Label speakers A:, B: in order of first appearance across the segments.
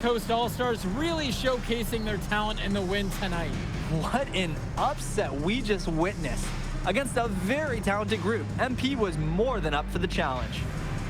A: Coast All-Stars really showcasing their talent in the win tonight.
B: What an upset we just witnessed. Against a very talented group, MP was more than up for the challenge.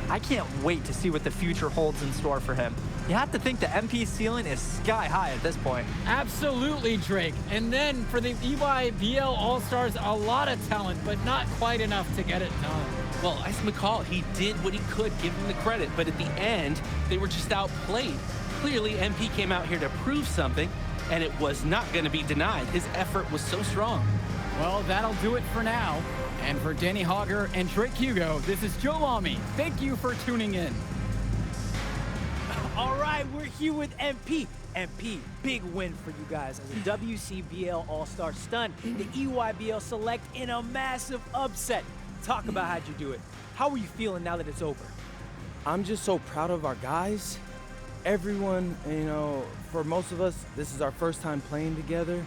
B: I can't wait to see what the future holds in store for him. You have to think the MP ceiling is sky high at this point.
A: Absolutely, Drake. And then for the EYBL All-Stars, a lot of talent, but not quite enough to get it done.
C: Well, Ice McCall, he did what he could, give him the credit, but at the end, they were just outplayed. Clearly, MP came out here to prove something, and it was not going to be denied. His effort was so strong.
A: Well, that'll do it for now. And for Danny Hogger and Drake Hugo, this is Joe Lamy. Thank you for tuning in.
D: All right, we're here with MP. MP, big win for you guys as a WCBL All-Star stun. The EYBL Select in a massive upset. Talk about how'd you do it. How are you feeling now that it's over?
E: I'm just so proud of our guys. Everyone, you know, for most of us, this is our first time playing together.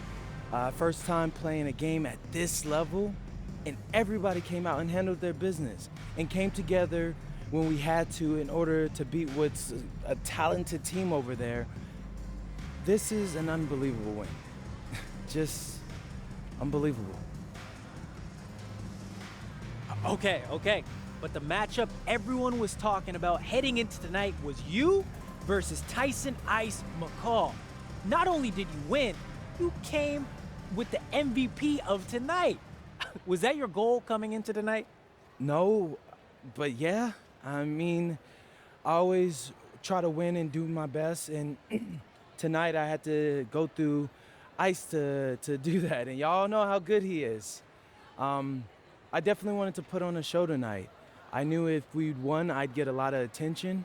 E: First time playing a game at this level. And everybody came out and handled their business and came together when we had to in order to beat what's a talented team over there. This is an unbelievable win. Just unbelievable.
D: Okay. But the matchup everyone was talking about heading into tonight was you versus Tyson Ice McCall. Not only did you win, you came with the MVP of tonight. Was that your goal coming into tonight?
E: No, but yeah. I mean, I always try to win and do my best, and tonight I had to go through Ice to do that, and y'all know how good he is. I definitely wanted to put on a show tonight. I knew if we'd won, I'd get a lot of attention.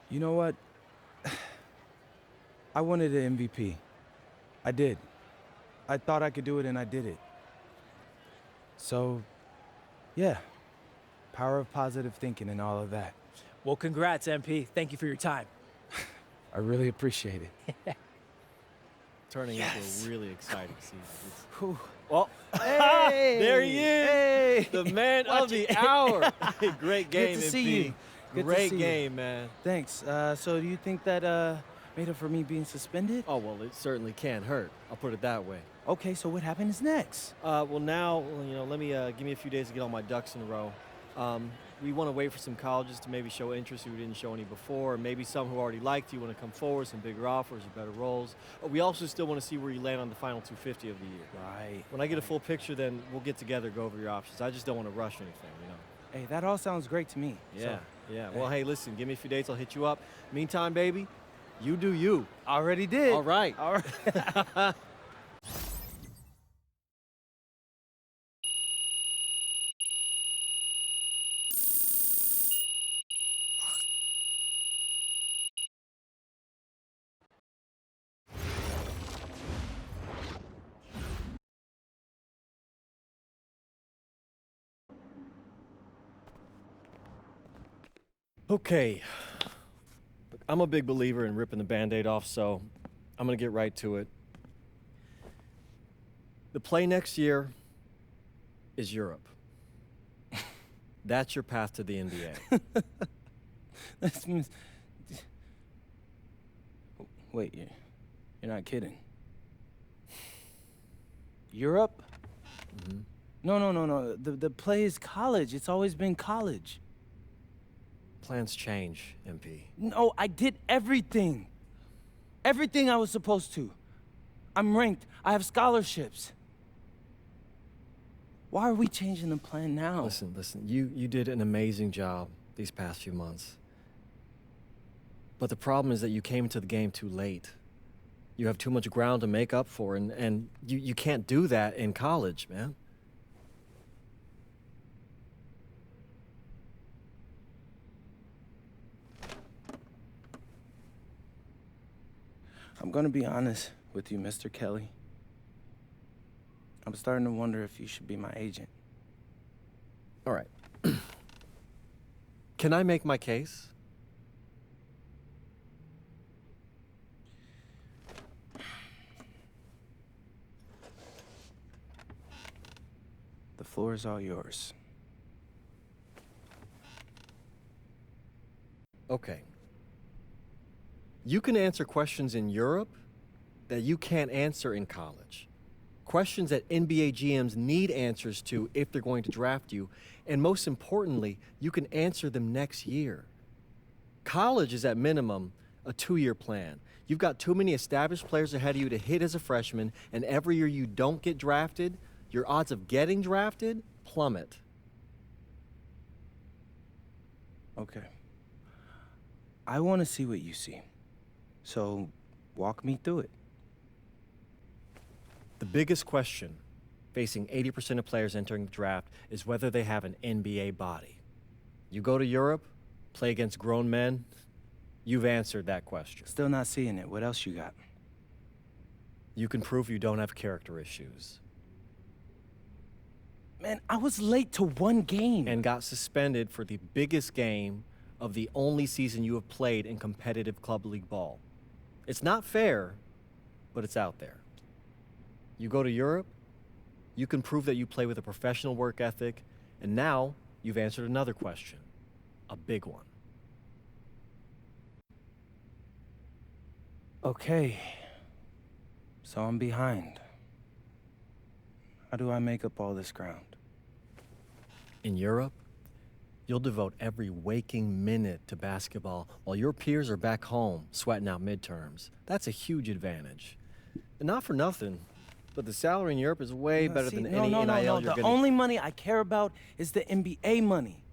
E: You know what? I wanted an MVP. I did. I thought I could do it, and I did it. So, yeah, power of positive thinking and all of that.
D: Well, congrats, MP. Thank you for your time.
E: I really appreciate it.
F: Turning into a really exciting season.
C: Well,
F: Hey, there he is,
E: Hey!
F: the man of the hour. Great game,
E: Good to see
F: MP.
E: you. Good to
F: Great
E: see you.
F: game, man.
E: Thanks. So do you think that made up for me being suspended?
F: Oh, well, it certainly can't hurt. I'll put it that way.
E: Okay, so what happens next?
F: Well, now, let me give me a few days to get all my ducks in a row. We want to wait for some colleges to maybe show interest who didn't show any before, or maybe some who already liked you want to come forward, some bigger offers or better roles. We also still want to see where you land on the final 250 of the year.
E: Right.
F: When I get a full picture, then we'll get together, go over your options. I just don't want to rush anything,
E: Hey, that all sounds great to me.
F: Yeah,
E: So,
F: yeah. Well, hey, listen, give me a few dates, I'll hit you up. Meantime, baby, you do you.
E: already did.
F: All right.
E: All right.
F: Okay. Look, I'm a big believer in ripping the Band-Aid off, so I'm going to get right to it. The play next year is Europe. That's your path to the NBA.
E: That's Wait, you're not kidding. Europe?
F: Mhm.
E: No. The play is college. It's always been college.
F: Plans change, MP.
E: No, I did everything. Everything I was supposed to. I'm ranked. I have scholarships. Why are we changing the plan now?
F: Listen, you did an amazing job these past few months. But the problem is that you came into the game too late. You have too much ground to make up for, and you can't do that in college, man.
E: I'm gonna be honest with you, Mr. Kelly. I'm starting to wonder if you should be my agent.
F: All right. Can I make my case?
E: The floor is all yours.
F: Okay. You can answer questions in Europe that you can't answer in college. Questions that NBA GMs need answers to if they're going to draft you. And most importantly, you can answer them next year. College is at minimum a 2-year plan. You've got too many established players ahead of you to hit as a freshman, and every year you don't get drafted, your odds of getting drafted plummet.
E: Okay. I want to see what you see. So, walk me through it.
F: The biggest question facing 80% of players entering the draft is whether they have an NBA body. You go to Europe, play against grown men, you've answered that question.
E: Still not seeing it. What else you got?
F: You can prove you don't have character issues.
E: Man, I was late to one game.
F: And got suspended for the biggest game of the only season you have played in competitive club league ball. It's not fair, but it's out there. You go to Europe, you can prove that you play with a professional work ethic, and now you've answered another question, a big one.
E: Okay. So I'm behind. How do I make up all this ground?
F: In Europe, you'll devote every waking minute to basketball while your peers are back home sweating out midterms. That's a huge advantage. And not for nothing, but the salary in Europe is way better than any NIL you're
E: The
F: getting.
E: only money I care about is the NBA money.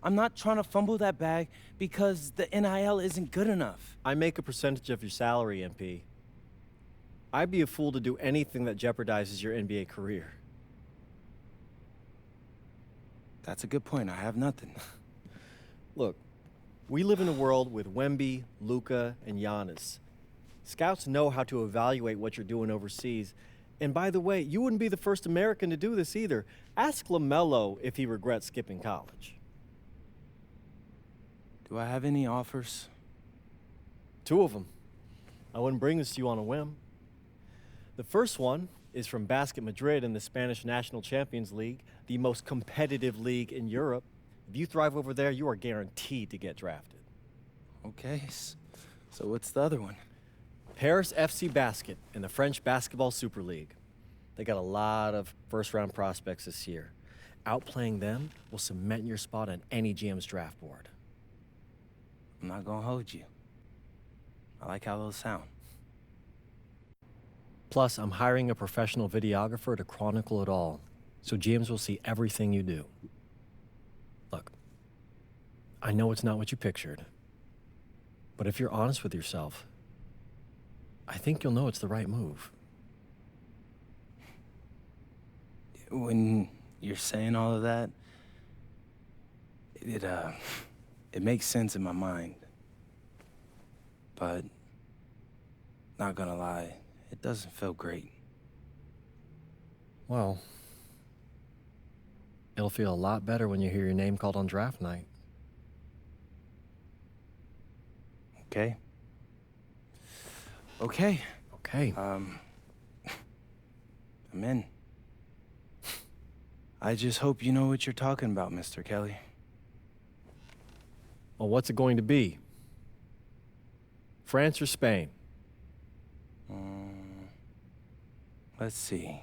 E: I'm not trying to fumble that bag because the NIL isn't good enough.
F: I make a percentage of your salary, MP. I'd be a fool to do anything that jeopardizes your NBA career.
E: That's a good point. I have nothing.
F: Look, we live in a world with Wemby, Luka, and Giannis. Scouts know how to evaluate what you're doing overseas. And by the way, you wouldn't be the first American to do this either. Ask LaMelo if he regrets skipping college.
E: Do I have any offers?
F: 2 of them. I wouldn't bring this to you on a whim. The first one is from Basket Madrid in the Spanish National Champions League, the most competitive league in Europe. If you thrive over there, you are guaranteed to get drafted.
E: Okay. So what's the other one?
F: Paris FC Basket in the French Basketball Super League. They got a lot of first-round prospects this year. Outplaying them will cement your spot on any GM's draft board.
E: I'm not gonna hold you. I like how those sound.
F: Plus, I'm hiring a professional videographer to chronicle it all, so GMs will see everything you do. Look, I know it's not what you pictured, but if you're honest with yourself, I think you'll know it's the right move.
E: When you're saying all of that, it makes sense in my mind. But, not gonna lie, it doesn't feel great.
F: Well, it'll feel a lot better when you hear your name called on draft night.
E: Okay? Okay.
F: Okay.
E: I'm in. I just hope you know what you're talking about, Mr. Kelly.
F: Well, what's it going to be? France or Spain?
E: Let's see.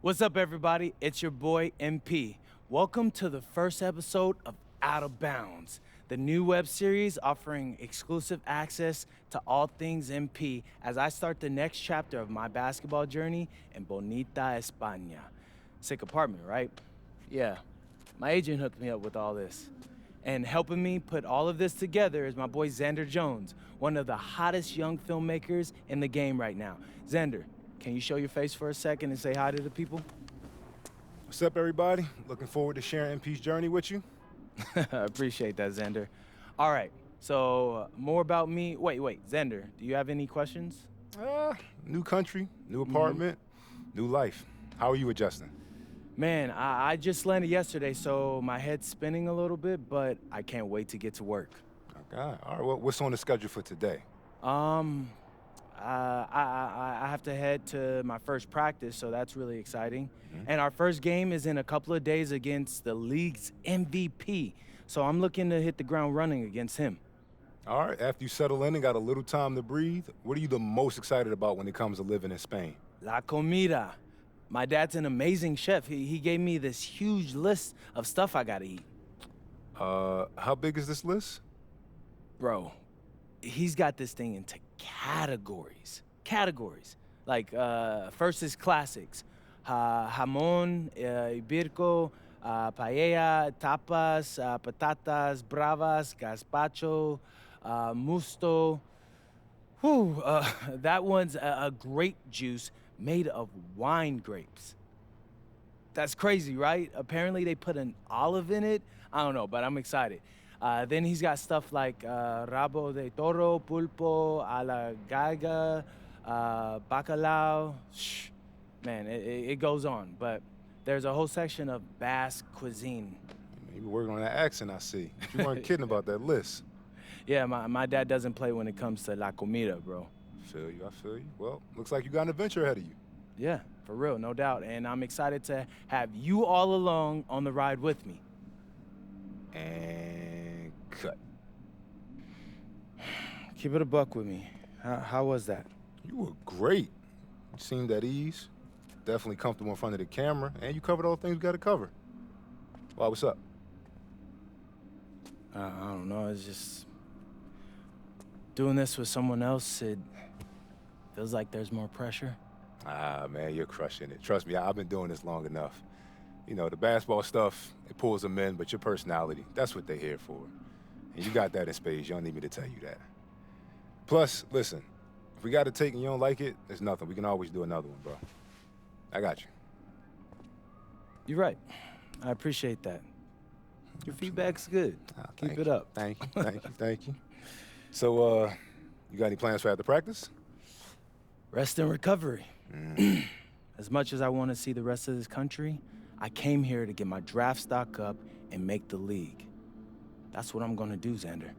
E: What's up, everybody? It's your boy, MP. Welcome to the first episode of Out of Bounds, the new web series offering exclusive access to all things MP as I start the next chapter of my basketball journey in Bonita, España. Sick apartment, right? Yeah, my agent hooked me up with all this. And helping me put all of this together is my boy Xander Jones, one of the hottest young filmmakers in the game right now. Xander, can you show your face for a second and say hi to the people?
G: What's up, everybody? Looking forward to sharing MP's journey with you.
E: I appreciate that, Xander. All right, so more about me. Wait, Xander, do you have any questions?
G: New country, new apartment, new life. How are you adjusting?
E: Man, I just landed yesterday, so my head's spinning a little bit, but I can't wait to get to work.
G: Okay. All right, well, what's on the schedule for today?
E: I have to head to my first practice, so that's really exciting. And our first game is in a couple of days against the league's MVP, so I'm looking to hit the ground running against him.
G: All right, after you settle in and got a little time to breathe, what are you the most excited about when it comes to living in Spain?
E: La comida. My dad's an amazing chef. He gave me this huge list of stuff I gotta eat.
G: How big is this list?
E: Bro, he's got this thing into categories. Like, first is classics. Jamón, ibirco, paella, tapas, patatas bravas, gazpacho, musto. Whew, that one's a grape juice made of wine grapes. That's crazy, right? Apparently they put an olive in it. I don't know, but I'm excited. Then he's got stuff like rabo de toro, pulpo, a la galga, bacalao. Shh. Man, it goes on, but there's a whole section of Basque cuisine.
G: You been working on that accent, I see. You weren't kidding about that list.
E: Yeah, my dad doesn't play when it comes to la comida, bro.
G: I feel you. Well, looks like you got an adventure ahead of you.
E: Yeah, for real, no doubt. And I'm excited to have you all along on the ride with me.
G: And cut.
E: Keep it a buck with me. How was that?
G: You were great. You seemed at ease. Definitely comfortable in front of the camera, and you covered all the things we got to cover. Why, what's up?
E: I don't know, it's just... doing this with someone else, it feels like there's more pressure.
G: Ah, man, you're crushing it. Trust me, I've been doing this long enough. You know, the basketball stuff, it pulls them in, but your personality, that's what they're here for. And you got that in spades. You don't need me to tell you that. Plus, listen, if we got to take and you don't like it, there's nothing. We can always do another one, bro. I got you.
E: You're right. I appreciate that. Your feedback's good. Keep it up.
G: Thank you. So, you got any plans for after practice?
E: Rest and recovery. As much as I want to see the rest of this country, I came here to get my draft stock up and make the league. That's what I'm gonna do, Xander.